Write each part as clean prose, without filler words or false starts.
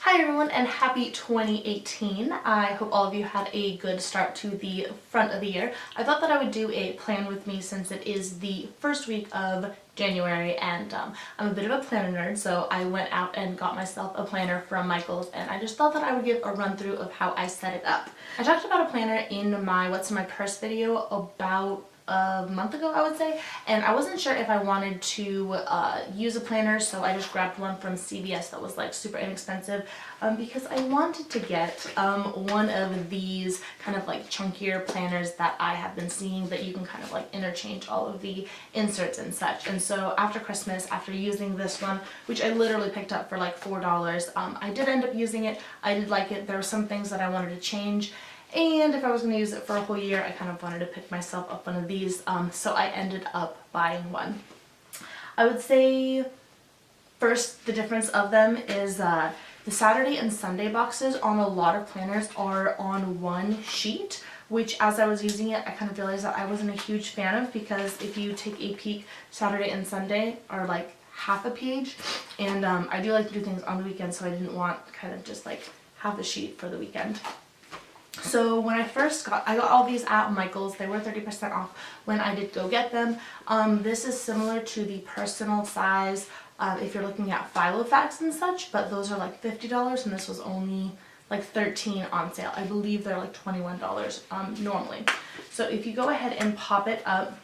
Hi everyone and happy 2018. I hope all of you had a good start to the front of the year. I thought that I would do a plan with me since it is the first week of January and I'm a bit of a planner nerd, so I went out and got myself a planner from Michaels and I just thought that I would give a run through of how I set it up. I talked about a planner in my What's in My Purse video about a month ago, I would say, and I wasn't sure if I wanted to use a planner, so I just grabbed one from CVS that was like super inexpensive because I wanted to get one of these kind of like chunkier planners that I have been seeing that you can kind of like interchange all of the inserts and such. And so after Christmas, after using this one, which I literally picked up for like $4, I did end up using it. I did like it. There were some things that I wanted to change. And if I was going to use it for a whole year, I kind of wanted to pick myself up one of these, so I ended up buying one. I would say first the difference of them is the Saturday and Sunday boxes on a lot of planners are on one sheet, which as I was using it, I kind of realized that I wasn't a huge fan of, because if you take a peek, Saturday and Sunday are like half a page, and I do like to do things on the weekend, so I didn't want kind of just like half a sheet for the weekend. So when I got all these at Michaels. They were 30% off when I did go get them. This is similar to the personal size if you're looking at Filofax and such, but those are like $50 and this was only like $13 on sale. I believe they're like $21 normally. So if you go ahead and pop it up,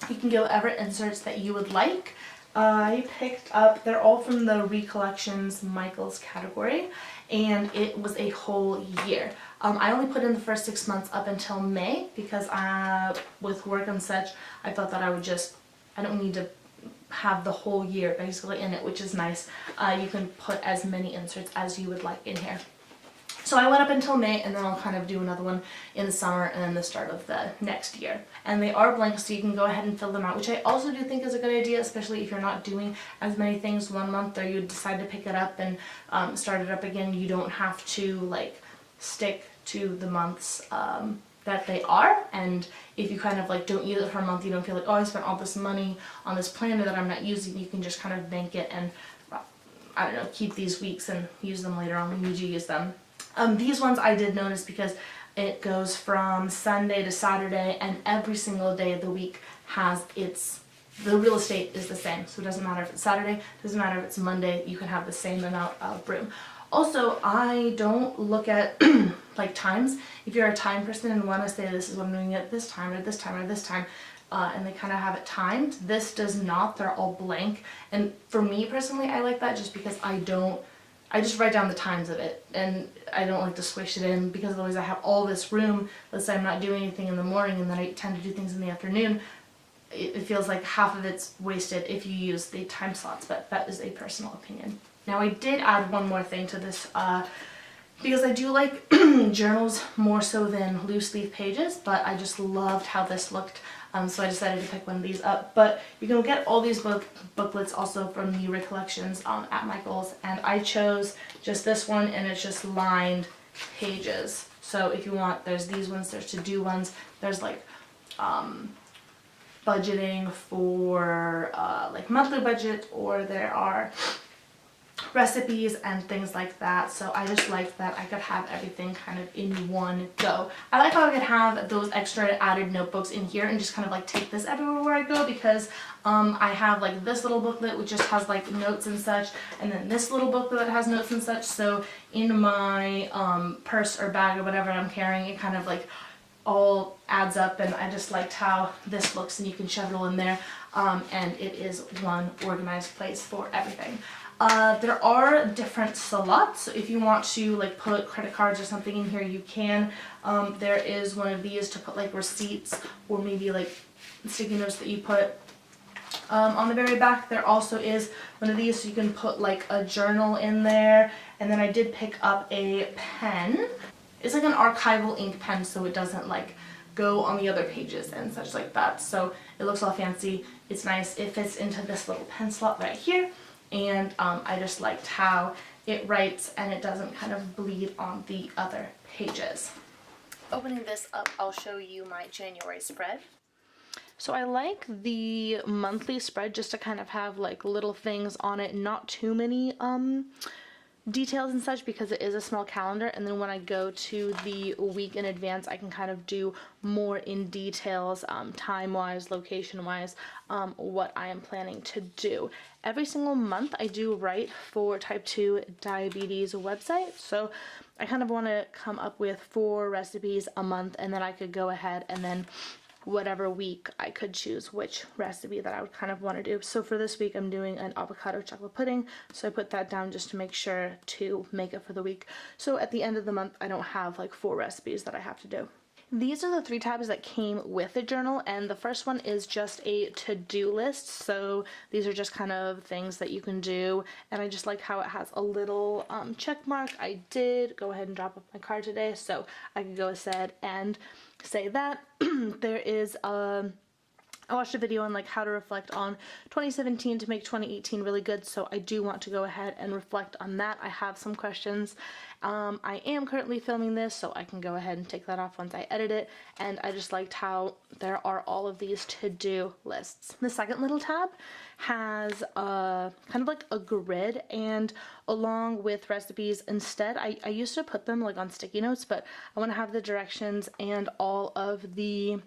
you can get whatever inserts that you would like. I picked up, they're all from the Recollections Michaels category, and it was a whole year. I only put in the first 6 months up until May because with work and such, I thought that I don't need to have the whole year basically in it, which is nice. You can put as many inserts as you would like in here. So I went up until May, and then I'll kind of do another one in the summer and then the start of the next year. And they are blank, so you can go ahead and fill them out, which I also do think is a good idea, especially if you're not doing as many things one month, or you decide to pick it up and start it up again. You don't have to like stick to the months that they are, and if you kind of like don't use it for a month, you don't feel like, oh, I spent all this money on this planner that I'm not using. You can just kind of bank it and I don't know, keep these weeks and use them later on when you do use them. These ones I did notice because it goes from Sunday to Saturday, and every single day of the week has the real estate is the same. So it doesn't matter if it's Saturday, it doesn't matter if it's Monday, you can have the same amount of room. Also, I don't look at like times. If you're a time person and want to say this is what I'm doing at this time or this time or this time, and they kind of have it timed, this does not. They're all blank. And for me personally, I like that just because I just write down the times of it, and I don't like to squish it in, because otherwise I have all this room. Let's say I'm not doing anything in the morning and then I tend to do things in the afternoon. It feels like half of it's wasted if you use the time slots, but that is a personal opinion. Now I did add one more thing to this because I do like journals more so than loose leaf pages, but I just loved how this looked. So I decided to pick one of these up. But you can get all these booklets also from the Recollections at Michaels, and I chose just this one, and it's just lined pages. So if you want, there's these ones, there's to-do ones, there's like budgeting for like monthly budget, or there are recipes and things like that. So I just liked that I could have everything kind of in one go. I like how I could have those extra added notebooks in here and just kind of like take this everywhere where I go, because I have like this little booklet which just has like notes and such, and then this little booklet that has notes and such. So in my purse or bag or whatever I'm carrying, it kind of like all adds up, and I just liked how this looks, and you can shove it all in there, and it is one organized place for everything. There are different slots, so if you want to like put credit cards or something in here, you can. There is one of these to put like receipts, or maybe like sticky notes that you put on the very back. There also is one of these, so you can put like a journal in there. And then I did pick up a pen. It's like an archival ink pen, so it doesn't like go on the other pages and such like that. So it looks all fancy. It's nice. It fits into this little pen slot right here. And I just liked how it writes and it doesn't kind of bleed on the other pages. Opening this up, I'll show you my January spread. So I like the monthly spread just to kind of have like little things on it, not too many details and such because it is a small calendar, and then when I go to the week in advance I can kind of do more in details, time wise, location wise, what I am planning to do. Every single month I do write for type 2 diabetes website, so I kind of want to come up with 4 recipes a month, and then I could go ahead and then whatever week I could choose which recipe that I would kind of want to do. So for this week I'm doing an avocado chocolate pudding, so I put that down just to make sure to make it for the week. So at the end of the month I don't have like 4 recipes that I have to do. These are the 3 tabs that came with the journal, and the first one is just a to-do list. So these are just kind of things that you can do, and I just like how it has a little check mark. I did go ahead and drop off my car today, so I could go ahead and say that. There is I watched a video on like how to reflect on 2017 to make 2018 really good, so I do want to go ahead and reflect on that. I have some questions. I am currently filming this, so I can go ahead and take that off once I edit it, and I just liked how there are all of these to-do lists. The second little tab has kind of like a grid, and along with recipes, instead I used to put them like on sticky notes, but I want to have the directions and all of the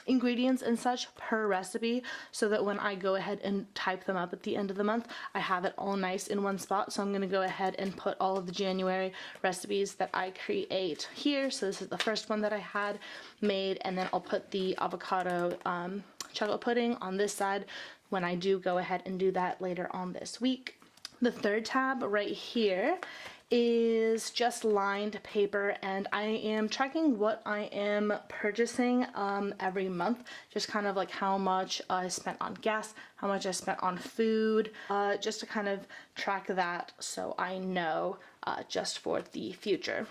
ingredients and such per recipe, so that when I go ahead and type them up at the end of the month I have it all nice in one spot. So I'm going to go ahead and put all of the January recipes that I create here. So this is the first one that I had made, and then I'll put the avocado chocolate pudding on this side when I do go ahead and do that later on this week. The third tab right here is just lined paper, and I am tracking what I am purchasing every month, just kind of like how much I spent on gas, how much I spent on food, just to kind of track that so I know just for the future.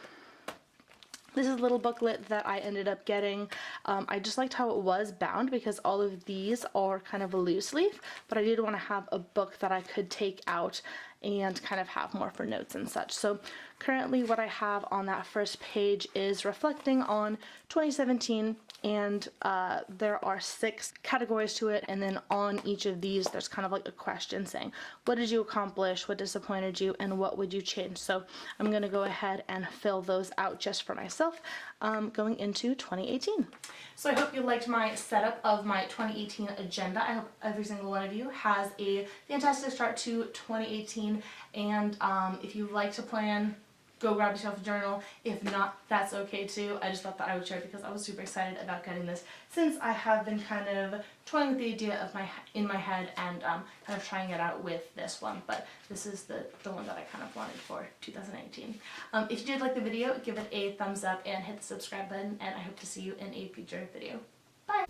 This is a little booklet that I ended up getting. I just liked how it was bound because all of these are kind of a loose leaf, but I did want to have a book that I could take out and kind of have more for notes and such. So currently what I have on that first page is reflecting on 2017, and there are 6 categories to it, and then on each of these there's kind of like a question saying what did you accomplish, what disappointed you, and what would you change. So I'm going to go ahead and fill those out just for myself going into 2018. So I hope you liked my setup of my 2018 agenda. I hope every single one of you has a fantastic start to 2018, and if you like to plan, go grab yourself a journal. If not, that's okay too. I just thought that I would share it because I was super excited about getting this, since I have been kind of toying with the idea of in my head and kind of trying it out with this one. But this is the one that I kind of wanted for 2018. If you did like the video, give it a thumbs up and hit the subscribe button, and I hope to see you in a future video. Bye!